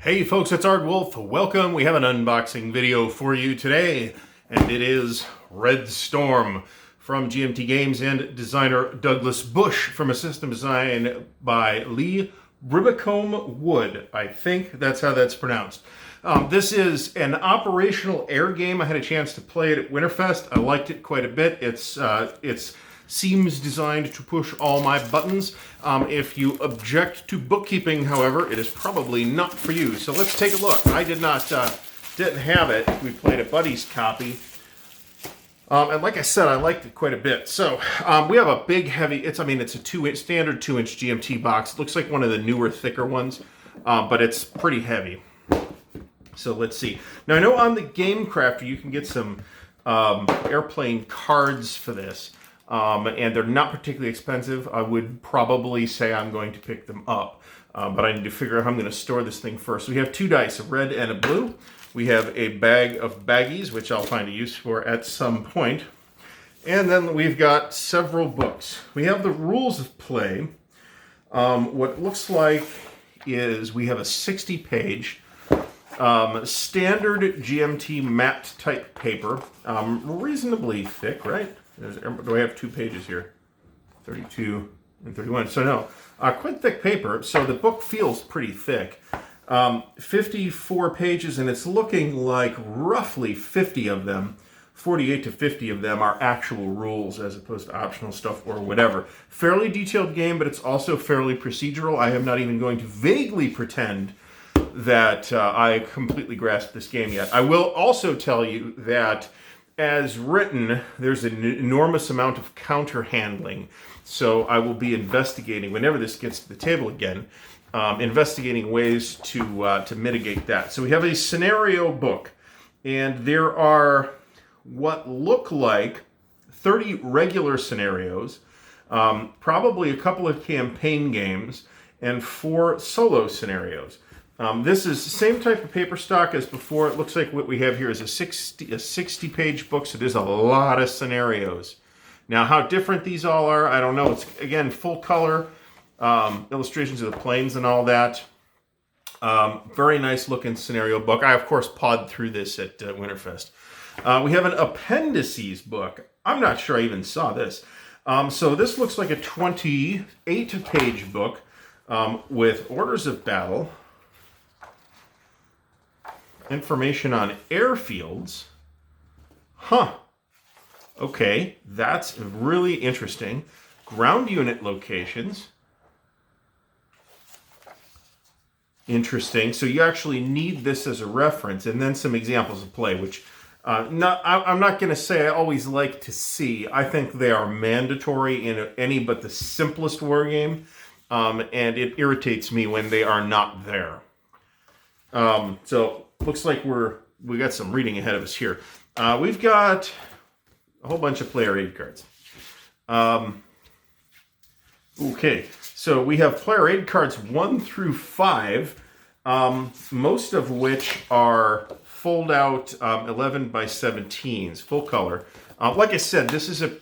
Hey folks, it's Ardwulf. Welcome. We have an unboxing video for you today, and it is Red Storm from GMT Games and designer Douglas Bush from a system design by Lee Ribacombe Wood. I think that's how that's pronounced. This is an operational air game. I had a chance to play it at Winterfest. I liked it quite a bit. It's seems designed to push all my buttons. If you object to bookkeeping, however, it is probably not for you. So let's take a look. I didn't have it. We played a buddy's copy. And like I said, I liked it quite a bit. So we have a big, heavy, it's a standard 2-inch GMT box. It looks like one of the newer, thicker ones, but it's pretty heavy. So let's see. Now I know on the Game Crafter you can get some airplane cards for this. And they're not particularly expensive. I would probably say I'm going to pick them up. But I need to figure out how I'm going to store this thing first. So we have two dice, a red and a blue. We have a bag of baggies, which I'll find a use for at some point. And then we've got several books. We have the rules of play. What looks like is we have a 60-page standard GMT matte type paper. Reasonably thick, right? Do I have 2 pages here? 32 and 31. So no, quite thick paper. So the book feels pretty thick. 54 pages, and it's looking like roughly 50 of them, 48 to 50 of them are actual rules as opposed to optional stuff or whatever. Fairly detailed game, but it's also fairly procedural. I am not even going to vaguely pretend that I completely grasped this game yet. I will also tell you that as written, there's an enormous amount of counter handling. So I will be investigating, whenever this gets to the table again, investigating ways to mitigate that. So we have a scenario book, and there are what look like 30 regular scenarios, probably a couple of campaign games, and 4 solo scenarios. This is the same type of paper stock as before. It looks like what we have here is a 60-page book, so there's a lot of scenarios. Now, how different these all are, I don't know. It's, again, full color, illustrations of the planes and all that. Very nice looking scenario book. I, of course, pawed through this at Winterfest. We have an Appendices book. I'm not sure I even saw this. So this looks like a 28-page book with orders of battle, information on airfields. Huh. Okay, that's really interesting. Ground unit locations. Interesting. So you actually need this as a reference, and then some examples of play, which I'm not going to say I always like to see. I think they are mandatory in any but the simplest war game, and it irritates me when they are not there. So looks like we got some reading ahead of us here. We've got a whole bunch of player aid cards. Okay, so we have player aid cards 1 through 5, most of which are fold out 11 by 17s, full color. Like I said, this is a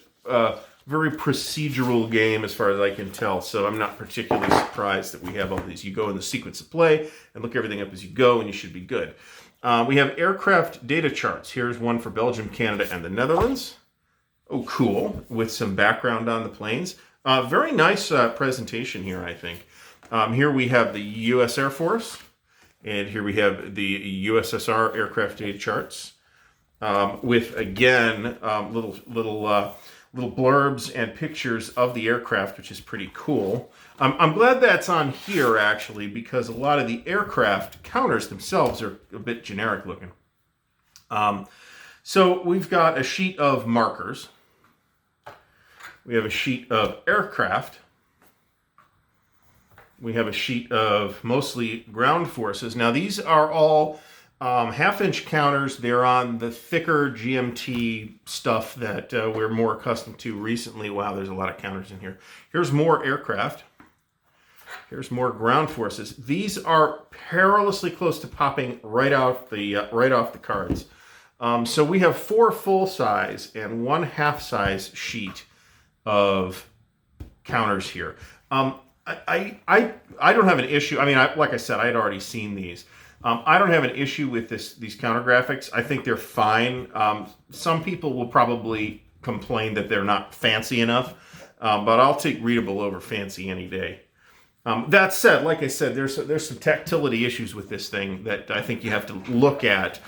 very procedural game as far as I can tell, so I'm not particularly surprised that we have all these. You go in the sequence of play and look everything up as you go, and you should be good. We have aircraft data charts. Here's one for Belgium, Canada, and the Netherlands. Oh, cool, with some background on the planes. Very nice presentation here, I think. Here we have the U.S. Air Force, and here we have the USSR aircraft data charts, with, again, little blurbs and pictures of the aircraft, which is pretty cool. I'm glad that's on here, actually, because a lot of the aircraft counters themselves are a bit generic looking. So we've got a sheet of markers. We have a sheet of aircraft. We have a sheet of mostly ground forces. Now, these are all half-inch counters. They're on the thicker GMT stuff that we're more accustomed to recently. Wow, there's a lot of counters in here. Here's more aircraft. Here's more ground forces. These are perilously close to popping right off the cards. So we have 4 full-size and 1 half-size sheet of counters here. I don't have an issue. I mean, like I said, I had already seen these. I don't have an issue with these counter graphics. I think they're fine. Some people will probably complain that they're not fancy enough, but I'll take readable over fancy any day. That said, like I said, there's some tactility issues with this thing that I think you have to look at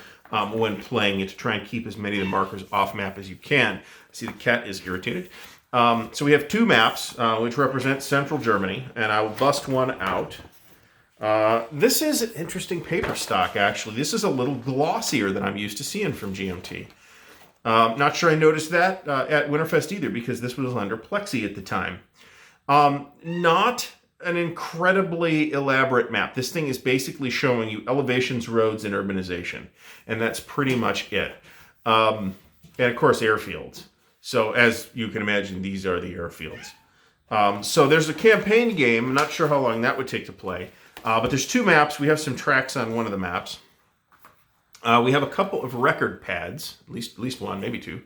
when playing it to try and keep as many of the markers off map as you can. See, the cat is irritated. So we have two maps, which represent central Germany, and I will bust one out. This is an interesting paper stock, actually. This is a little glossier than I'm used to seeing from GMT. Not sure I noticed that at Winterfest either, because this was under Plexi at the time. Not an incredibly elaborate map. This thing is basically showing you elevations, roads, and urbanization. And that's pretty much it. And of course, airfields. So as you can imagine, these are the airfields. So there's a campaign game. I'm not sure how long that would take to play. But there's two maps. We have some tracks on one of the maps. We have a couple of record pads. At least one, maybe two.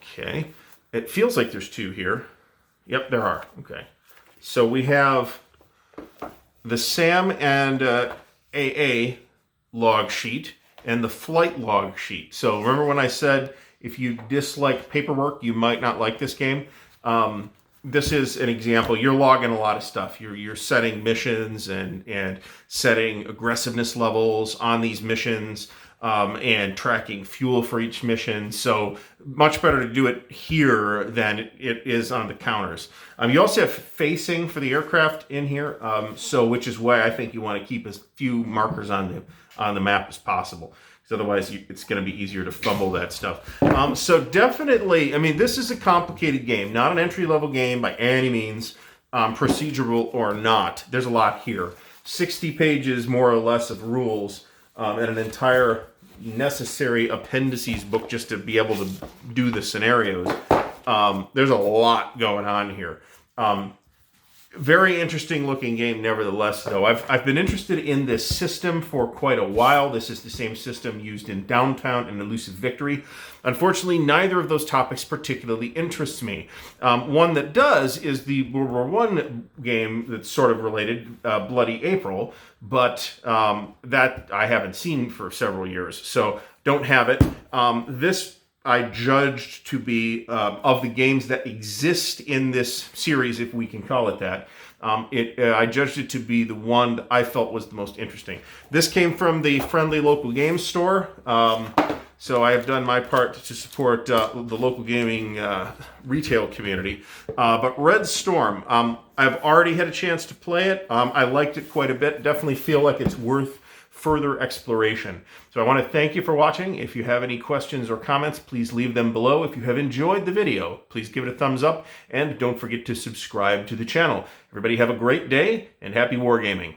Okay. It feels like there's two here. Yep, there are. Okay. So we have the SAM and AA log sheet and the flight log sheet. So remember when I said if you dislike paperwork, you might not like this game? This is an example. You're logging a lot of stuff. You're setting missions and setting aggressiveness levels on these missions. And tracking fuel for each mission. So much better to do it here than it is on the counters. You also have facing for the aircraft in here, which is why I think you want to keep as few markers on the map as possible. Because otherwise it's going to be easier to fumble that stuff. So definitely, I mean, this is a complicated game. Not an entry-level game by any means, procedural or not. There's a lot here. 60 pages more or less of rules and an entire necessary Appendices book just to be able to do the scenarios. There's a lot going on here. Very interesting looking game nevertheless, though. I've been interested in this system for quite a while. This is the same system used in Downtown and Elusive Victory. Unfortunately, neither of those topics particularly interests me. One that does is the World War I game that's sort of related, Bloody April, but that I haven't seen for several years, so don't have it. This I judged to be, of the games that exist in this series, if we can call it that, I judged it to be the one that I felt was the most interesting. This came from the friendly local game store, so I have done my part to support the local gaming retail community. But Red Storm, I've already had a chance to play it. I liked it quite a bit. Definitely feel like it's worth further exploration. So I want to thank you for watching. If you have any questions or comments, please leave them below. If you have enjoyed the video, please give it a thumbs up, and don't forget to subscribe to the channel. Everybody have a great day, and happy wargaming.